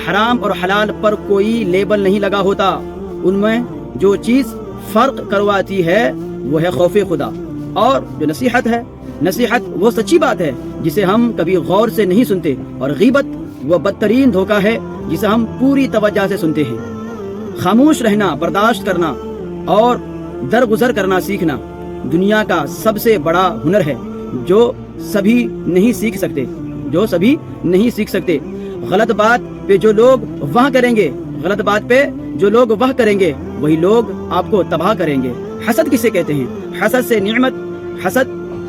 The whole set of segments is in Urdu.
حرام اور حلال پر کوئی لیبل نہیں لگا ہوتا، ان میں جو چیز فرق کرواتی ہے وہ ہے خوف خدا، اور جو نصیحت ہے، نصیحت وہ سچی بات ہے جسے ہم کبھی غور سے نہیں سنتے، اور غیبت وہ بدترین دھوکہ ہے جسے ہم پوری توجہ سے سنتے ہیں۔ خاموش رہنا، برداشت کرنا اور درگزر کرنا سیکھنا دنیا کا سب سے بڑا ہنر ہے جو سبھی نہیں سیکھ سکتے۔ غلط بات پہ جو لوگ وہ کریں گے وہی لوگ آپ کو تباہ کریں گے۔ حسد کسے کہتے ہیں؟ حسد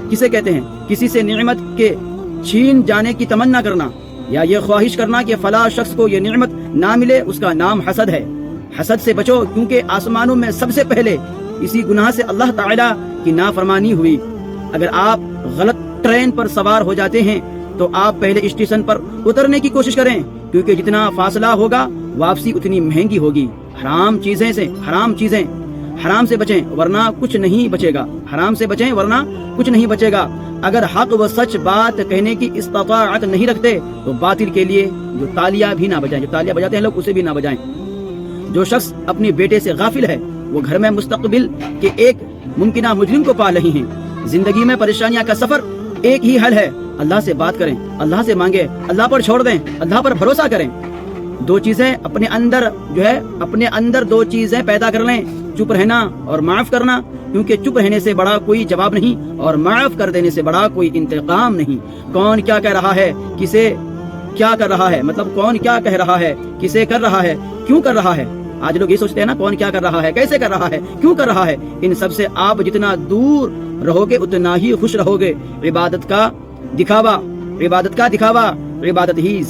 کسے کہتے ہیں؟ کسی سے نعمت کے چھین جانے کی تمنا کرنا یا یہ خواہش کرنا کہ فلاں شخص کو یہ نعمت نہ ملے، اس کا نام حسد ہے۔ حسد سے بچو، کیونکہ آسمانوں میں سب سے پہلے اسی گناہ سے اللہ تعالیٰ کی نافرمانی ہوئی۔ اگر آپ غلط ٹرین پر سوار ہو جاتے ہیں تو آپ پہلے اسٹیشن پر اترنے کی کوشش کریں، کیونکہ جتنا فاصلہ ہوگا واپسی اتنی مہنگی ہوگی۔ حرام سے بچیں ورنہ کچھ نہیں بچے گا۔ اگر حق و سچ بات کہنے کی استطاعت نہیں رکھتے تو باطل کے لیے جو تالیاں بھی نہ بجائیں، جو تالیاں بجاتے ہیں لوگ اسے بھی نہ بجائیں۔ جو شخص اپنے بیٹے سے غافل ہے وہ گھر میں مستقبل کے ایک ممکنہ مجرم کو پال رہی ہیں۔ زندگی میں پریشانیاں کا سفر ایک ہی حل ہے، اللہ سے بات کریں، اللہ سے مانگیں، اللہ پر چھوڑ دیں، اللہ پر بھروسہ کریں۔ اپنے اندر دو چیزیں پیدا کر لیں، چپ رہنا اور معاف کرنا، کیونکہ چپ رہنے سے بڑا کوئی جواب نہیں اور معاف کر دینے سے بڑا کوئی انتقام نہیں۔ کون کیا کہہ رہا ہے، کسے کیا کر رہا ہے، مطلب کون کیا کہہ رہا ہے، کسے کر رہا ہے، کیوں کر رہا ہے۔ آج لوگ یہ سوچتے ہیں نا، کون کیا کر رہا ہے، کیسے کر رہا ہے، کیوں کر رہا ہے۔ ان سب سے آپ جتنا دور رہو گے اتنا ہی خوش رہو گے۔ عبادت کا دکھاوا عبادت ہی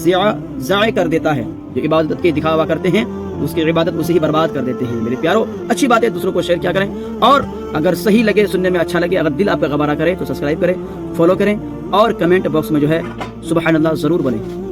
ضائع کر دیتا ہے۔ جو عبادت کے دکھاوا کرتے ہیں اس کی عبادت اسے ہی برباد کر دیتے ہیں۔ میرے پیارو، اچھی باتیں دوسروں کو شیئر کیا کریں، اور اگر صحیح لگے، سننے میں اچھا لگے، اگر دل آپ کا گوارا کرے تو سبسکرائب کریں، فالو کریں، اور کمنٹ باکس میں جو ہے سبحان اللہ ضرور بولیں۔